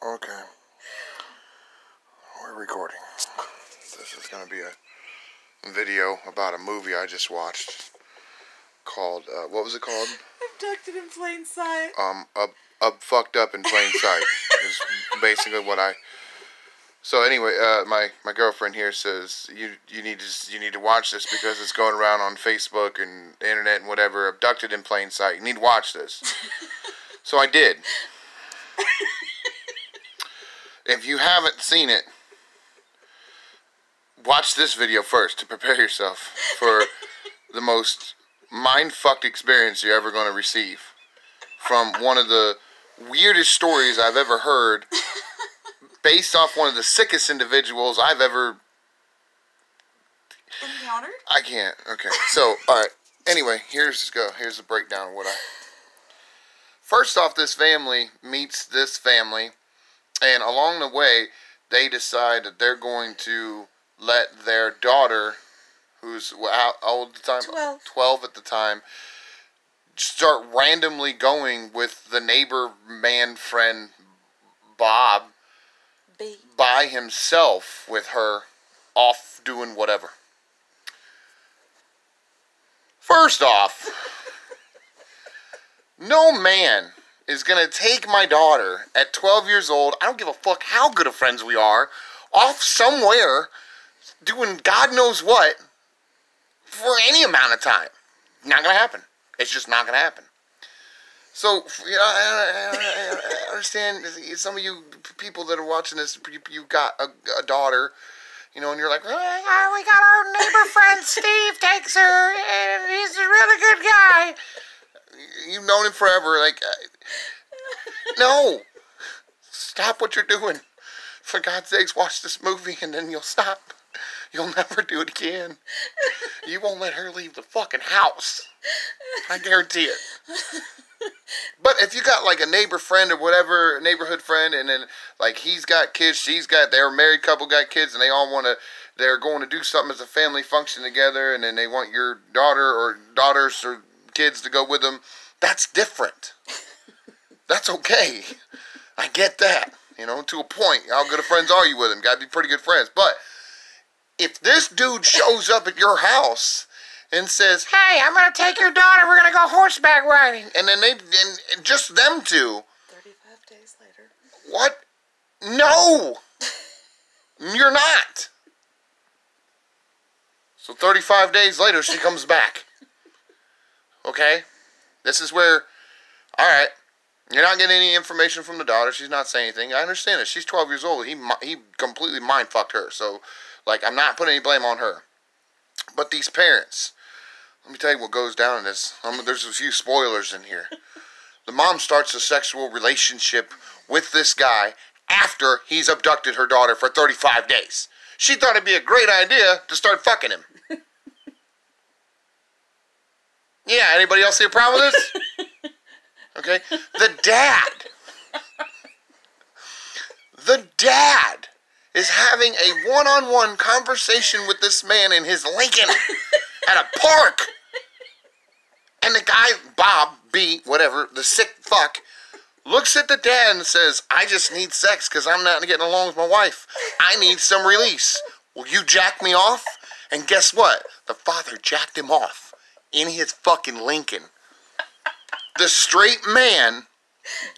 Okay. We're recording. This is going to be a video about a movie I just watched called, what was it called? Abducted in plain sight. Fucked up in plain sight is basically what I... So anyway, my girlfriend here says you need to watch this because it's going around on Facebook and the internet and whatever. Abducted in plain sight. You need to watch this. So I did. If you haven't seen it, watch this video first to prepare yourself for the most mind-fucked experience you're ever going to receive from one of the weirdest stories I've ever heard, based off one of the sickest individuals I've ever encountered. I can't. Okay. So, all right. Anyway, here's the breakdown of what I... First off, this family meets this family, and along the way, they decide that they're going to let their daughter, who's how old at the time? 12 at the time, start randomly going with the neighbor man friend Bob by himself with her, off doing whatever. First off, no man is going to take my daughter at 12 years old, I don't give a fuck how good of friends we are, off somewhere doing God knows what for any amount of time. Not going to happen. It's just not going to happen. So, you know, I understand some of you people that are watching this, you got a daughter, you know, and you're like, oh, we got our neighbor friend Steve takes her, and he's a really good guy. You've known him forever. Like, no. Stop what you're doing. For God's sakes, watch this movie, and then you'll stop. You'll never do it again. You won't let her leave the fucking house. I guarantee it. But if you got like a neighbor friend or whatever, a neighborhood friend, and then like he's got kids, they're a married couple, got kids, and they're going to do something as a family function together, and then they want your daughter or daughters or kids to go with them, that's different. That's okay. I get that. You know, to a point. How good of friends are you with him? Gotta be pretty good friends. But if this dude shows up at your house and says, hey, I'm going to take your daughter, we're going to go horseback riding, and then and just them two. 35 days later. What? No! You're not. So 35 days later, she comes back. Okay? This is where, alright, you're not getting any information from the daughter, she's not saying anything, I understand it, she's 12 years old, he completely mind-fucked her, so, like, I'm not putting any blame on her. But these parents, let me tell you what goes down in this. There's a few spoilers in here. The mom starts a sexual relationship with this guy after he's abducted her daughter for 35 days. She thought it'd be a great idea to start fucking him. Yeah, anybody else see a problem with this? Okay. The dad is having a one-on-one conversation with this man in his Lincoln at a park. And the guy, Bob, B, whatever, the sick fuck, looks at the dad and says, I just need sex because I'm not getting along with my wife. I need some release. Will you jack me off? And guess what? The father jacked him off in his fucking Lincoln. The straight man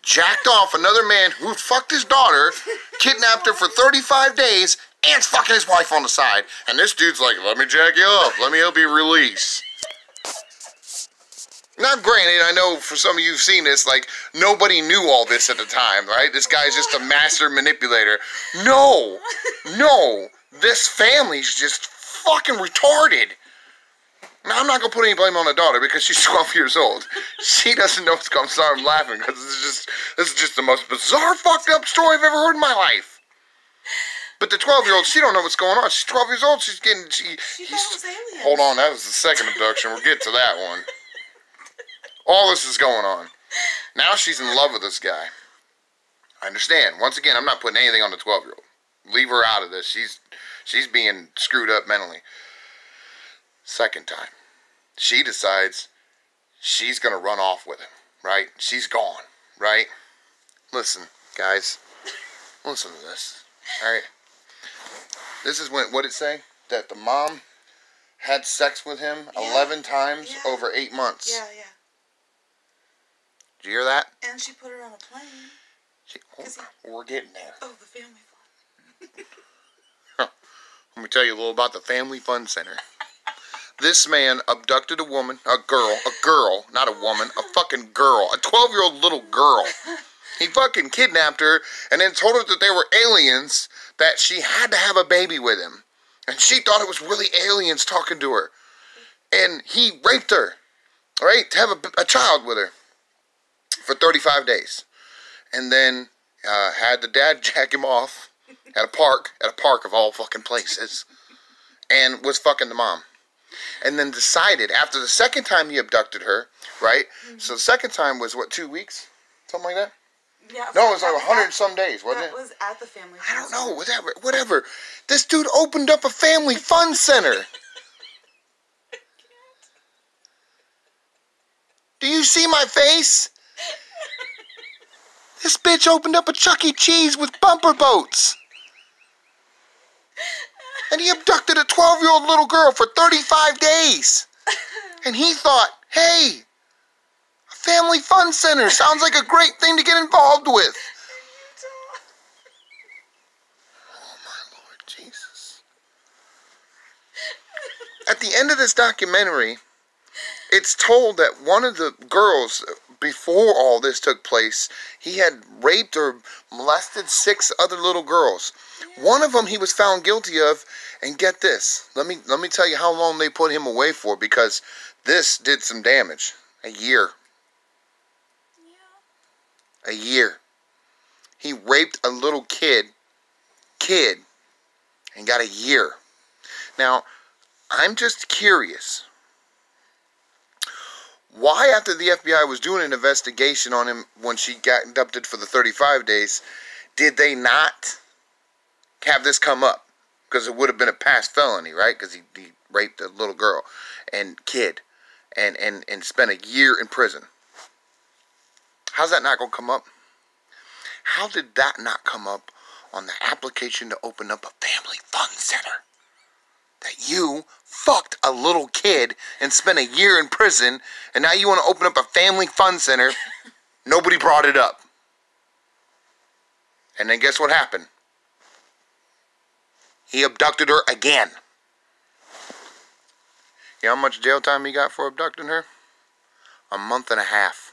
jacked off another man who fucked his daughter, kidnapped her for 35 days, and fucking his wife on the side. And this dude's like, let me jack you off. Let me help you release. Now, granted, I know for some of you who've seen this, like, nobody knew all this at the time, right? This guy's just a master manipulator. No. This family's just fucking retarded. Now, I'm not going to put any blame on the daughter because she's 12 years old. She doesn't know what's going on. Sorry, I'm laughing because this is just the most bizarre, fucked up story I've ever heard in my life. But the 12-year-old, she don't know what's going on. She's 12 years old. She thought it was aliens. Hold on, that was the second abduction. We'll get to that one. All this is going on. Now she's in love with this guy. I understand. Once again, I'm not putting anything on the 12-year-old. Leave her out of this. She's being screwed up mentally. Second time, she decides she's going to run off with him, right? She's gone, right? Listen, guys, Listen to this. Alright. This is what it say? That the mom had sex with him 11 times over 8 months. Yeah, yeah. Did you hear that? And she put her on a plane. We're getting there. Oh, the family Let me tell you a little about the Family Fun Center. This man abducted a woman, a girl, not a woman, a fucking girl, a 12-year-old little girl. He fucking kidnapped her and then told her that they were aliens, that she had to have a baby with him. And she thought it was really aliens talking to her. And he raped her, right, to have a child with her for 35 days. And then had the dad jack him off at a park of all fucking places, and was fucking the mom. And then decided, after the second time he abducted her, right? Mm-hmm. So the second time was, what, 2 weeks? Something like that? Yeah. No, it was like 100 and some days, wasn't it? That was at the family fun I don't know, whatever. This dude opened up a family fun center. Do you see my face? This bitch opened up a Chuck E. Cheese with bumper boats. And he abducted a 12-year-old little girl for 35 days. And he thought, hey, a family fun center sounds like a great thing to get involved with. Oh, my Lord Jesus. At the end of this documentary, it's told that one of the girls, before all this took place, he had raped or molested 6 other little girls. One of them he was found guilty of, and get this. Let me tell you how long they put him away for, because this did some damage. A year. Yeah. A year. He raped a little kid, and got a year. Now, I'm just curious. Why, after the FBI was doing an investigation on him when she got abducted for the 35 days, did they not have this come up? Because it would have been a past felony, right? Because he raped a little girl and kid and spent a year in prison. How's that not going to come up? How did that not come up on the application to open up a family fun center? That you fucked a little kid and spent a year in prison, and now you want to open up a family fun center. Nobody brought it up. And then guess what happened? He abducted her again. You know how much jail time he got for abducting her? 1.5 months.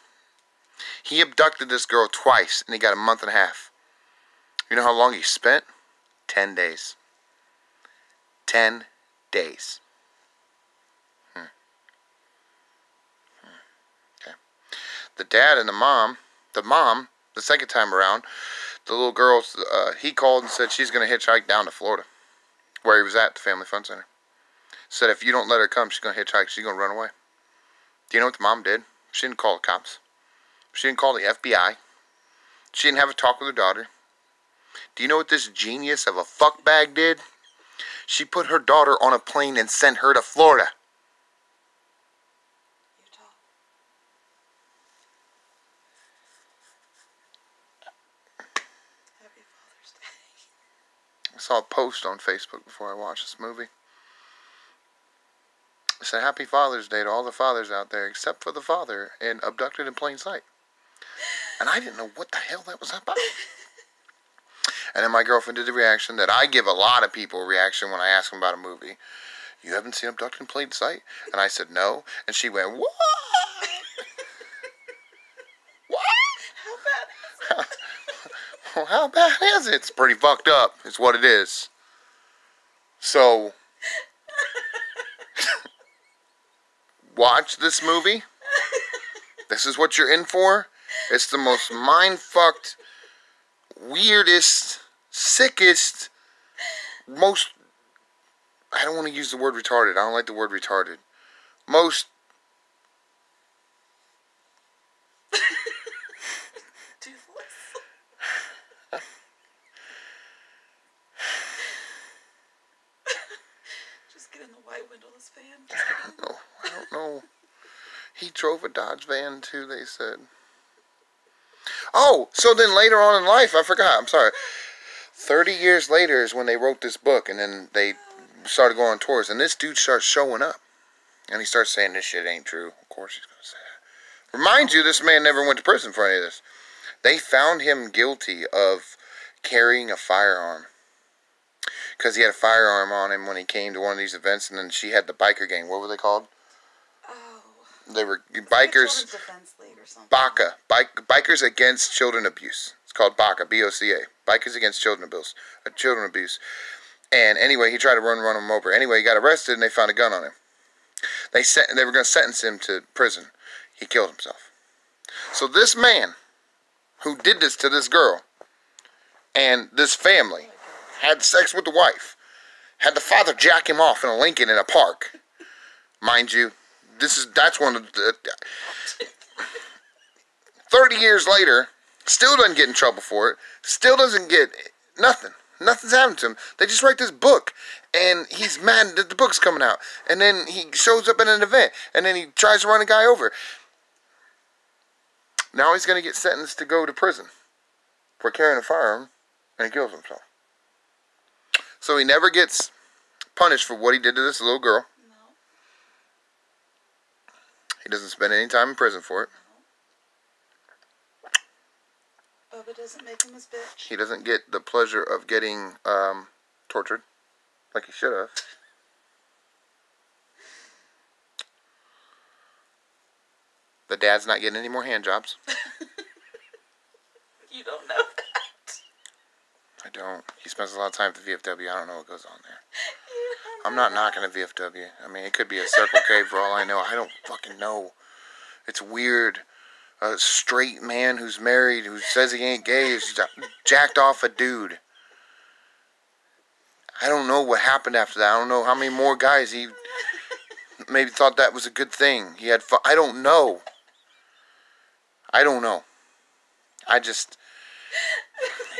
He abducted this girl twice, and he got 1.5 months. You know how long he spent? 10 days. 10 days. Okay. The dad and the mom, the second time around, the little girl, he called and said she's going to hitchhike down to Florida, where he was at the Family Fun Center. Said if you don't let her come, she's going to hitchhike, she's going to run away. Do you know what the mom did? She didn't call the cops. She didn't call the FBI. She didn't have a talk with her daughter. Do you know what this genius of a fuckbag did? She put her daughter on a plane and sent her to Florida. Utah. Happy Father's Day. I saw a post on Facebook before I watched this movie. It said, Happy Father's Day to all the fathers out there, except for the father in Abducted in Plain Sight. And I didn't know what the hell that was about. And then my girlfriend did the reaction that I give a lot of people a reaction when I ask them about a movie. You haven't seen Abducted in Plain Sight? And I said, no. And she went, what? What? How bad is it? Well, how bad is it? It's pretty fucked up. It's what it is. So, watch this movie. This is what you're in for. It's the most mind-fucked, weirdest, sickest, most, I don't want to use the word retarded. I don't like the word retarded. Most Toothless. Just get in the white windowless van. I don't know. He drove a Dodge van too, they said. Oh, so then later on in life, I forgot, I'm sorry. 30 years later is when they wrote this book, and then they started going on tours, and this dude starts showing up, and he starts saying this shit ain't true. Of course he's going to say that. Remind you, this man never went to prison for any of this. They found him guilty of carrying a firearm, because he had a firearm on him when he came to one of these events, and then she had the biker gang. What were they called? Oh. They were It's bikers. Like a Defense League or something. BACA. Bikers Against Children Abuse. It's called BACA. B-O-C-A. Bikers Against Children Abuse. And anyway, he tried to run him over. Anyway, he got arrested, and they found a gun on him. They were going to sentence him to prison. He killed himself. So this man who did this to this girl and this family had sex with the wife, had the father jack him off in a Lincoln in a park. Mind you, that's one of the 30 years later, still doesn't get in trouble for it, still doesn't get nothing. Nothing's happened to him. They just write this book, and he's mad that the book's coming out. And then he shows up at an event, and then he tries to run a guy over. Now he's going to get sentenced to go to prison for carrying a firearm, and he kills himself. So he never gets punished for what he did to this little girl. No. He doesn't spend any time in prison for it. No. Bubba doesn't make him his bitch. He doesn't get the pleasure of getting tortured like he should have. The dad's not getting any more hand jobs. You don't know that. I don't. He spends a lot of time at the VFW. I don't know what goes on there. You don't I'm know not that. knocking the VFW. I mean, it could be a Circle K for all I know. I don't fucking know. It's weird. A straight man who's married, who says he ain't gay, is jacked off a dude. I don't know what happened after that. I don't know how many more guys he maybe thought that was a good thing. He had fun. I don't know.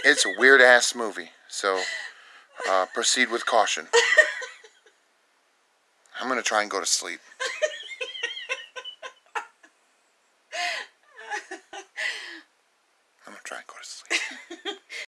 It's a weird ass movie. So, proceed with caution. I'm going to try and go to sleep.